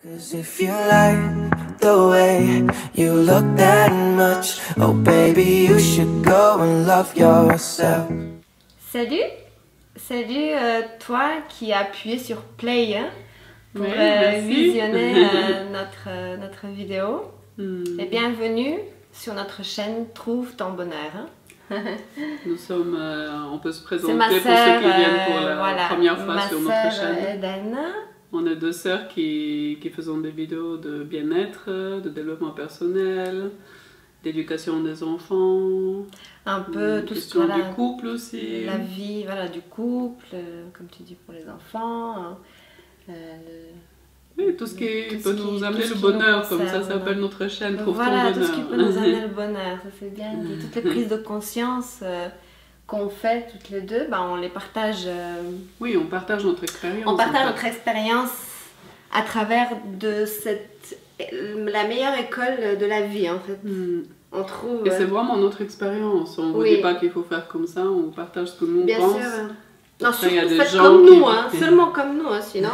'Cause if you like the way you look that much, oh baby, you should go and love yourself. Salut, salut toi qui as appuyé sur play pour visionner notre vidéo. Et bienvenue sur notre chaîne Trouve ton bonheur. Nous sommes, on peut se présenter ma pour sœur, ceux qui viennent pour la première fois sur notre chaîne. Eden. On est deux sœurs qui faisons des vidéos de bien-être, de développement personnel, d'éducation des enfants, un peu tout ce du couple aussi. La vie du couple, comme tu dis pour les enfants. Oui, tout ce qui peut nous amener le bonheur, comme ça s'appelle notre chaîne, Trouve ton bonheur. Tout ce qui peut nous amener le bonheur, ça c'est bien dit. Toutes les prises de conscience qu'on fait toutes les deux, on les partage. Oui, on partage notre expérience. On partage notre expérience à travers la meilleure école de la vie en fait. On trouve. Et c'est vraiment notre expérience. On ne vous dit pas qu'il faut faire comme ça, on partage ce que nous bien pensons. Sûr. Non, surtout faites comme nous, seulement comme nous, sinon.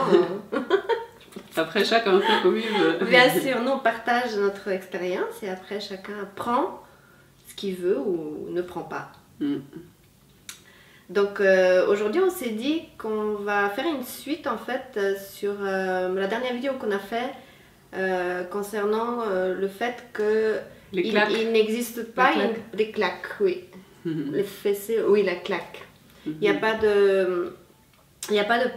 Après, chacun fait comme il veut. Bien sûr, nous on partage notre expérience et après chacun prend ce qu'il veut ou ne prend pas. Donc aujourd'hui on s'est dit qu'on va faire une suite en fait sur la dernière vidéo qu'on a fait concernant le fait que il n'existe pas des claques, oui. Les fessées, oui, la claque. Il n'y a pas de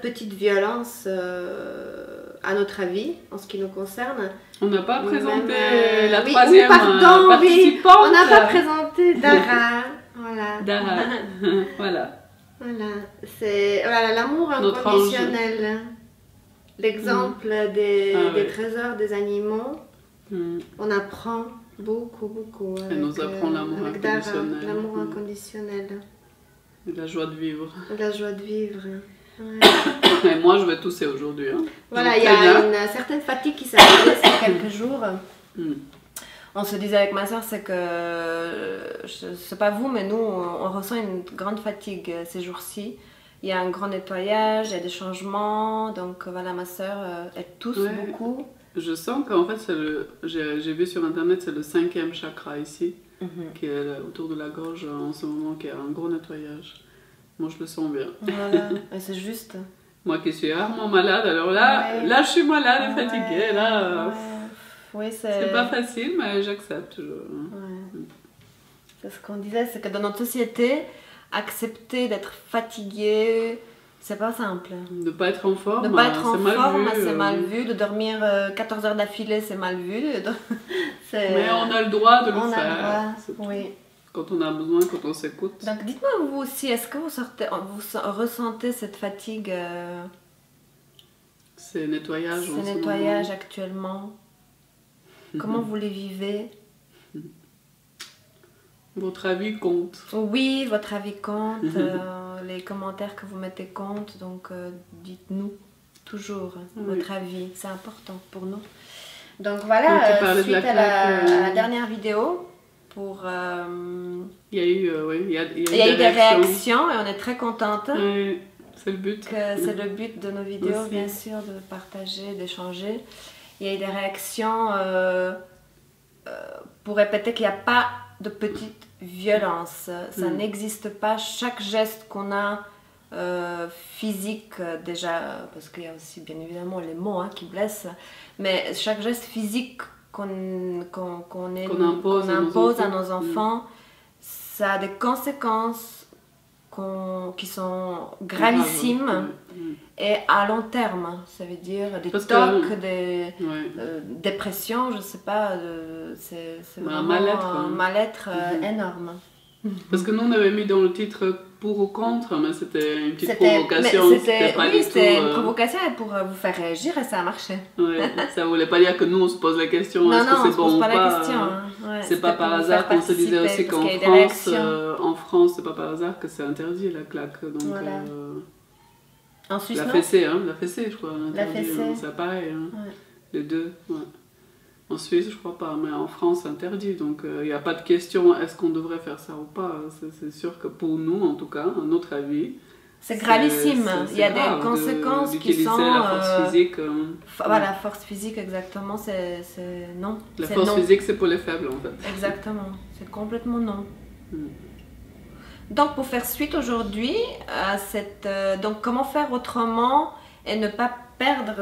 petite violence à notre avis, en ce qui nous concerne. On n'a pas présenté la troisième participante. Oui, on n'a pas présenté Dara. Voilà. Dara, voilà. Voilà, c'est l'amour inconditionnel. L'exemple des trésors des animaux. On apprend beaucoup. Elle nous apprend l'amour inconditionnel. L'amour inconditionnel. Et la joie de vivre. La joie de vivre. Ouais. Et moi, je vais tousser aujourd'hui. Voilà, il y a une certaine fatigue qui s'est arrivée ces quelques jours. On se disait avec ma soeur, c'est que, je sais pas vous, mais nous, on ressent une grande fatigue ces jours-ci. Il y a un grand nettoyage, il y a des changements, donc voilà, ma soeur, elle tousse beaucoup. Je sens qu'en fait, j'ai vu sur internet, c'est le 5e chakra ici, qui est autour de la gorge en ce moment, qui a un gros nettoyage. Moi, je le sens bien. Voilà, c'est juste. Moi qui suis rarement malade, alors là, je suis malade et fatiguée, là... Oui, c'est pas facile, mais j'accepte. C'est ce qu'on disait, c'est que dans notre société, accepter d'être fatigué, c'est pas simple. De pas être en forme, c'est mal vu. De dormir 14 heures d'affilée, c'est mal vu. Mais on a le droit de le faire. Oui. Quand on a besoin, quand on s'écoute. Donc dites-moi vous aussi, est-ce que vous ressentez cette fatigue C'est nettoyage. C'est nettoyage actuellement. Comment vous les vivez? Votre avis compte. Oui, votre avis compte. Les commentaires que vous mettez comptent. Donc dites-nous toujours votre avis. C'est important pour nous. Donc voilà, suite à la dernière vidéo, il y a eu, des réactions et on est très contente. Oui, c'est le but. C'est le but de nos vidéos, aussi. Bien sûr, de partager, d'échanger. Il y a eu des réactions pour répéter qu'il n'y a pas de petite violence. Ça n'existe pas. Chaque geste qu'on a physique, déjà, parce qu'il y a aussi bien évidemment les mots qui blessent, mais chaque geste physique qu'on impose à nos enfants, ça a des conséquences qui sont gravissimes et à long terme. Ça veut dire des tocs, des dépressions, je sais pas, c'est vraiment un mal-être énorme. Parce que nous on avait mis dans le titre pour ou contre, mais c'était une petite provocation. C'était une provocation pour vous faire réagir et ça a marché. Ça voulait pas dire que nous on se pose la question est-ce que c'est bon ou pas. C'est pas par hasard qu'on se disait aussi qu'en France, c'est pas par hasard que c'est interdit la claque. Donc, en Suisse, la fessée, je crois. La fessée. C'est pareil, les deux. En Suisse, je crois pas, mais en France, c'est interdit. Donc, il n'y a pas de question est-ce qu'on devrait faire ça ou pas. C'est sûr que pour nous, en tout cas, à notre avis, C'est gravissime. Il y a des conséquences qui sont... la force physique. Voilà, force physique, exactement. Non. La force physique, c'est pour les faibles, en fait. Exactement. C'est complètement non. Donc, pour faire suite aujourd'hui à cette... donc, comment faire autrement et ne pas perdre...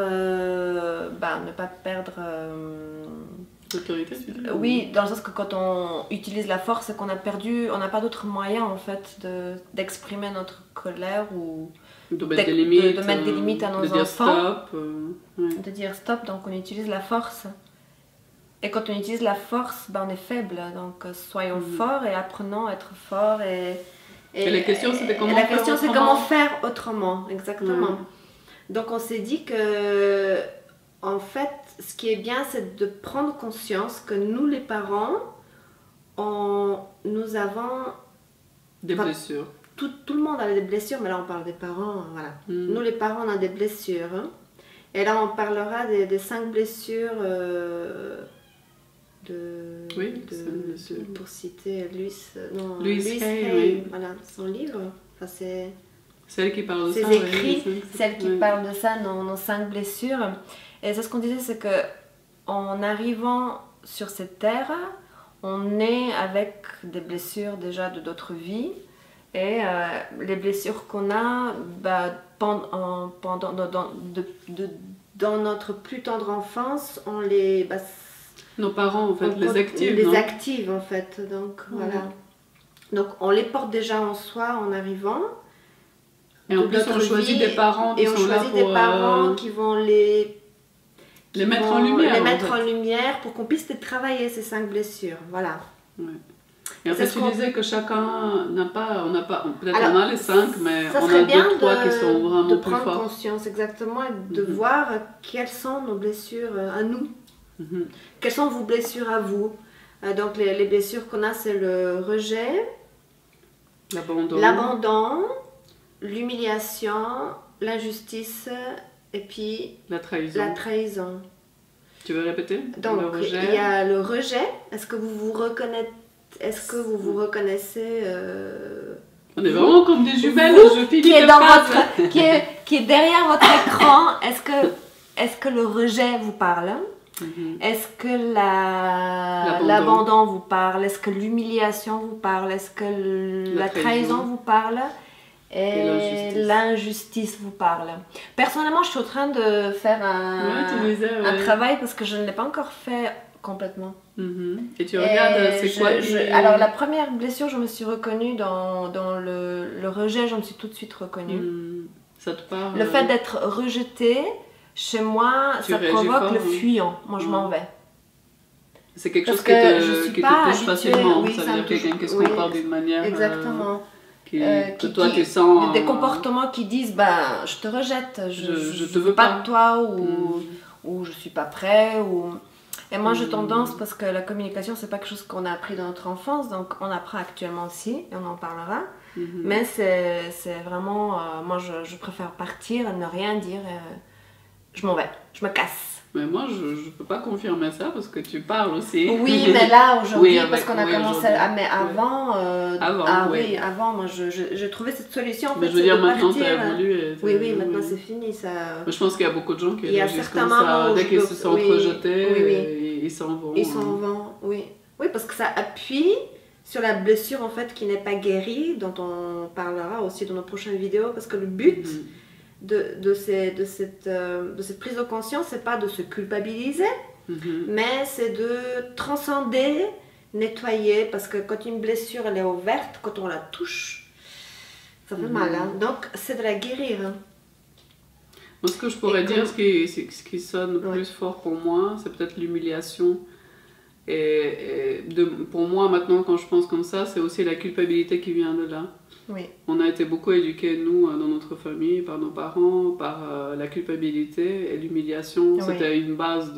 l'autorité, oui, dans le sens que quand on utilise la force, c'est qu'on a perdu, on n'a pas d'autre moyen en fait d'exprimer notre colère ou de mettre des limites, de mettre des limites à nos enfants. De dire stop. De dire stop, donc on utilise la force. Et quand on utilise la force, on est faible. Donc soyons forts et apprenons à être forts. Et la question c'était comment faire autrement, exactement. Donc on s'est dit que en fait, ce qui est bien, c'est de prendre conscience que nous, les parents, nous avons... Des blessures. Tout le monde a des blessures, mais là, on parle des parents, voilà. Nous, les parents, on a des blessures. Hein. Et là, on parlera des 5 blessures pour citer Louise Hay, voilà, son livre. Enfin, c'est... Celle qui parle de ça. Ses écrits, celle qui parle de ça, nos 5 blessures. Et ça, ce qu'on disait, c'est que en arrivant sur cette terre, on est avec des blessures déjà de d'autres vies. Et les blessures qu'on a dans notre plus tendre enfance, on les... nos parents, en fait, les activent. Les activent, en fait. Donc, voilà. Donc, on les porte déjà en soi en arrivant. Et en plus, on choisit des parents qui sont là pour... des parents qui vont les mettre en lumière. Les mettre en lumière pour qu'on puisse les travailler, ces 5 blessures. Voilà. Ouais. Et en fait, tu disais que chacun n'a pas... Peut-être on a les 5, mais on a 2, 3 qui sont vraiment plus forts. De prendre conscience, exactement, et de voir quelles sont nos blessures à nous. Quelles sont vos blessures à vous. Donc, les blessures qu'on a, c'est le rejet, l'abandon, l'humiliation, l'injustice et puis la trahison. Tu veux répéter? Donc, il y a le rejet. Est-ce que vous vous reconnaissez On est vraiment comme des jumelles, je finis qui est derrière votre écran. Est-ce que le rejet vous parle? Est-ce que l'abandon vous parle? Est-ce que l'humiliation vous parle? Est-ce que la trahison vous parle? Et l'injustice vous parle. Personnellement, je suis en train de faire un travail parce que je ne l'ai pas encore fait complètement. Et tu regardes, c'est quoi Alors, la première blessure, je me suis reconnue dans le rejet, je me suis tout de suite reconnue. Ça te parle? Le fait d'être rejetée, chez moi, ça provoque le fuyant. Moi, je m'en vais. C'est quelque chose qui te touche facilement. Oui, ça veut dire quelqu'un qui se comporte d'une manière... Exactement. Que toi tu sens... Des comportements qui disent je te rejette, je te veux pas de toi ou je suis pas prêt et moi j'ai tendance, parce que la communication c'est pas quelque chose qu'on a appris dans notre enfance, donc on apprend actuellement aussi et on en parlera, mais c'est vraiment moi je préfère partir et ne rien dire, je m'en vais, je me casse. Mais moi, je ne peux pas confirmer ça parce que tu parles aussi. Oui, mais là, aujourd'hui, parce qu'on a commencé... mais avant... avant, moi, je trouvais cette solution, en fait, mais je veux dire, maintenant, tu as évolué. Oui, maintenant, c'est fini, ça... Mais je pense qu'il y a beaucoup de gens qui réagissent comme ça. Dès qu'ils se sont rejetés, ils s'en vont. Ils s'en vont, oui. Oui, parce que ça appuie sur la blessure, en fait, qui n'est pas guérie, dont on parlera aussi dans nos prochaines vidéos, parce que le but... De cette prise de conscience, c'est pas de se culpabiliser, mais c'est de transcender, nettoyer, parce que quand une blessure elle est ouverte, quand on la touche, ça fait mal. Hein? Donc c'est de la guérir. Hein? Moi, ce que je pourrais dire, ce qui sonne plus fort pour moi, c'est peut-être l'humiliation. Pour moi, maintenant, quand je pense comme ça, c'est aussi la culpabilité qui vient de là. Oui. On a été beaucoup éduqués, nous, dans notre famille, par nos parents, par la culpabilité et l'humiliation. Oui. C'était une base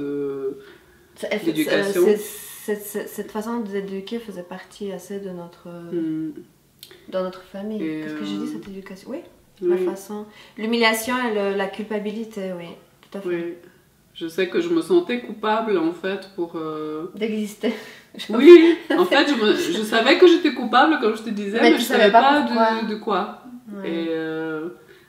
d'éducation. Cette façon d'éduquer faisait partie assez de dans notre famille. Qu'est-ce que j'ai dit, cette éducation? Oui, la façon. L'humiliation et la culpabilité, oui, tout à fait. Oui. Je sais que je me sentais coupable, en fait, d'exister. Oui, en fait, je savais que j'étais coupable, comme je te disais, mais je ne savais pas de quoi. Ouais. Et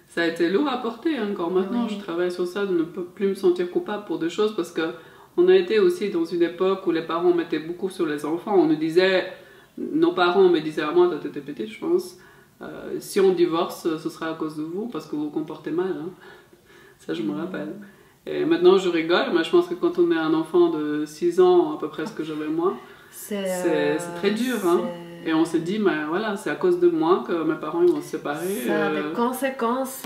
ça a été lourd à porter. Encore maintenant, je travaille sur ça, de ne plus me sentir coupable pour des choses, parce qu'on a été aussi dans une époque où les parents mettaient beaucoup sur les enfants. On nous disait, nos parents me disaient à moi, quand tu étais petite, je pense, si on divorce, ce sera à cause de vous, parce que vous vous comportez mal. Hein. Ça, je me rappelle. Et maintenant, je rigole, mais je pense que quand on est un enfant de 6 ans, à peu près ce que j'avais moi, c'est très dur. Hein. Et on s'est dit, mais voilà, c'est à cause de moi que mes parents ils vont se séparer. Ça a des conséquences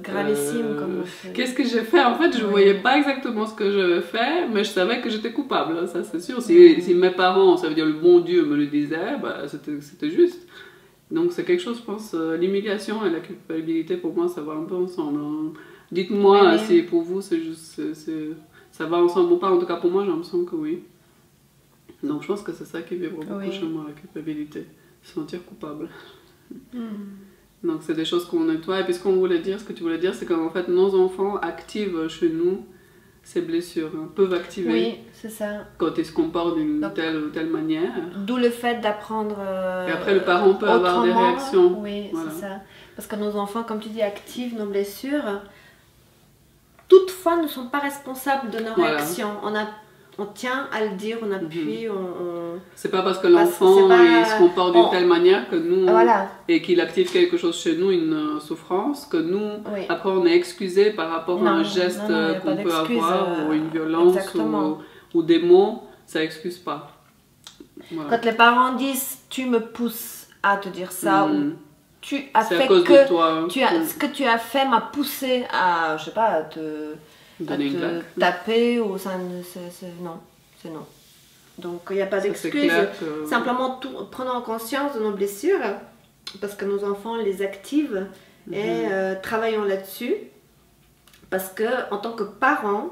gravissimes. Qu'est-ce que j'ai fait? En fait, je ne voyais pas exactement ce que j'avais fait, mais je savais que j'étais coupable, ça c'est sûr. Si mes parents, ça veut dire le bon Dieu, me le disaient, bah, c'était juste. Donc c'est quelque chose, je pense, l'humiliation et la culpabilité, pour moi, ça va un peu ensemble. Hein. Dites-moi si pour vous, c'est juste, ça va ensemble ou pas. En tout cas, pour moi, j'ai l'impression que oui. Donc je pense que c'est ça qui vibre beaucoup chez moi, la culpabilité, se sentir coupable. Donc c'est des choses qu'on nettoie. Et puis ce qu'on voulait dire, ce que tu voulais dire, c'est qu'en fait nos enfants activent chez nous ces blessures, hein, peuvent activer. Oui, c'est ça. Quand ils se comportent d'une telle ou telle manière. D'où le fait d'apprendre et après le parent peut avoir des réactions. Oui, voilà. C'est ça. Parce que nos enfants, comme tu dis, activent nos blessures. Toutefois, ne sont pas responsables de nos réactions. On tient à le dire, on appuie, C'est pas parce que l'enfant il se comporte d'une telle manière que nous, et qu'il active quelque chose chez nous, une souffrance, que nous, après on est excusé par rapport à un geste qu'on peut avoir, ou une violence, ou des mots, ça excuse pas. Voilà. Quand les parents disent « tu me pousses à te dire ça » ou « tu as fait que toi, ce que tu as fait m'a poussé à, je sais pas, à te taper » ou ça, non, c'est non. Donc il n'y a pas d'excuse. Simplement prenons conscience de nos blessures parce que nos enfants les activent et travaillons là-dessus parce que en tant que parents,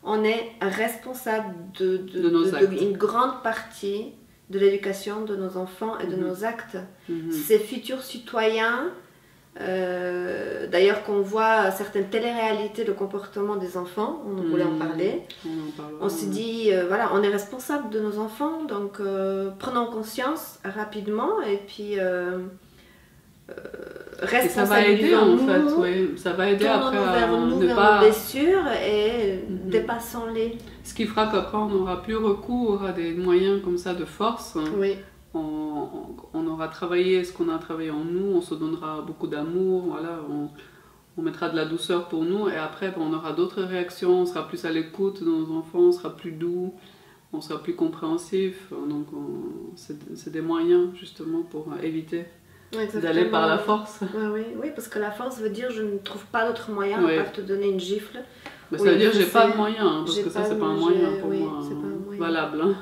on est responsable d'une grande partie de l'éducation de nos enfants et de nos actes. Ces futurs citoyens, d'ailleurs qu'on voit certaines téléréalités de comportement des enfants, on voulait en parler. On s'est dit, voilà, on est responsable de nos enfants, donc prenons conscience rapidement et puis responsabilisons-nous. Ça va aider en fait, oui. Ça va aider après à ne pas... nos blessures et dépassons-les. Ce qui fera qu'après on n'aura plus recours à des moyens comme ça de force. Oui. On aura travaillé ce qu'on a travaillé en nous, on se donnera beaucoup d'amour, voilà, on mettra de la douceur pour nous et après on aura d'autres réactions, on sera plus à l'écoute de nos enfants, on sera plus doux, on sera plus compréhensif. Donc c'est des moyens justement pour éviter d'aller par la force. Oui, parce que la force veut dire je ne trouve pas d'autre moyen à part te donner une gifle. Mais ça veut dire j'ai pas de moyen, hein, parce que ça c'est pas un moyen pour moi valable. Hein.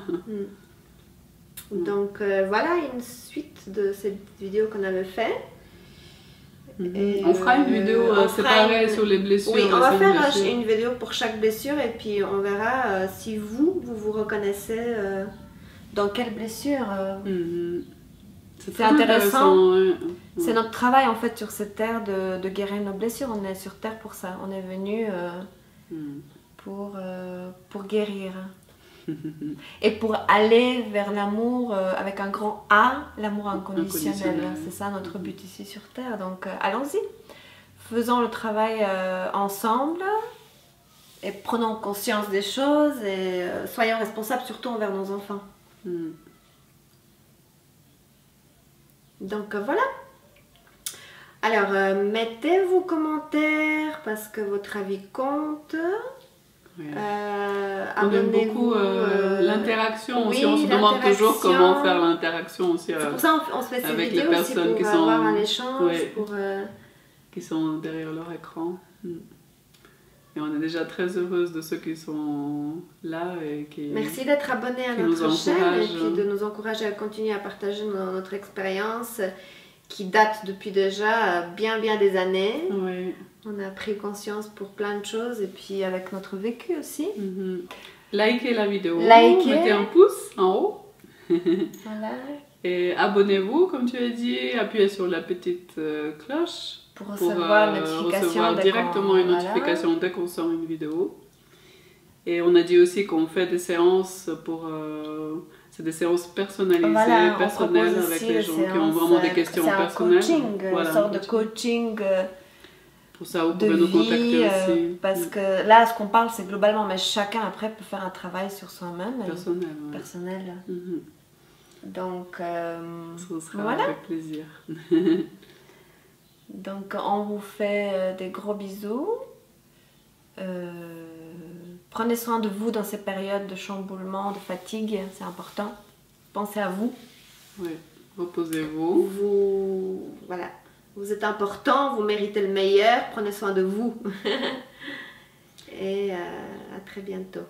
Donc voilà une suite de cette vidéo qu'on avait fait. Et on fera une vidéo séparée sur les blessures. Oui, on va faire une vidéo pour chaque blessure et puis on verra si vous reconnaissez dans quelle blessure. C'est intéressant. C'est notre travail en fait sur cette terre de guérir nos blessures. On est sur terre pour ça. On est venu pour guérir. Et pour aller vers l'amour avec un grand A, l'amour inconditionnel. C'est ça notre but ici sur Terre. Donc allons-y. Faisons le travail ensemble et prenons conscience des choses et soyons responsables surtout envers nos enfants. Donc voilà. Alors mettez vos commentaires parce que votre avis compte. On aime beaucoup l'interaction aussi, on se demande toujours comment faire l'interaction aussi c'est pour ça on se fait ces avec vidéos les personnes aussi pour qui sont avoir un échange qui sont derrière leur écran. Et on est déjà très heureuse de ceux qui sont là et qui merci d'être abonnés à notre chaîne et puis de nous encourager à continuer à partager notre expérience qui date depuis déjà bien des années. On a pris conscience pour plein de choses et puis avec notre vécu aussi. Likez la vidéo, mettez un pouce en haut. Voilà. Et abonnez-vous comme tu as dit, appuyez sur la petite cloche pour recevoir directement une notification dès qu'on sort une vidéo. Et on a dit aussi qu'on fait des séances pour... C'est des séances personnalisées, Voilà, on personnelles, propose avec aussi les des gens qui ont séances, vraiment des questions c'est un personnelles. coaching, Voilà, une sorte de coaching pour ça, vous de pouvez nous vie, contacter aussi. parce que là, ce qu'on parle, c'est globalement, mais chacun après peut faire un travail sur soi-même, Personnel, ouais. personnel. Mhm. Donc, Ce sera voilà. avec plaisir. Donc, on vous fait des gros bisous. Prenez soin de vous dans ces périodes de chamboulement, de fatigue, c'est important. Pensez à vous. Oui, reposez-vous. Voilà. Vous êtes important, vous méritez le meilleur, prenez soin de vous. Et à très bientôt.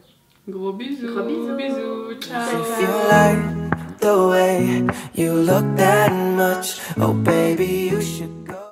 Gros bisous. Gros bisous. Bisous. Ciao. If you like the way you look that much, oh baby, you should go.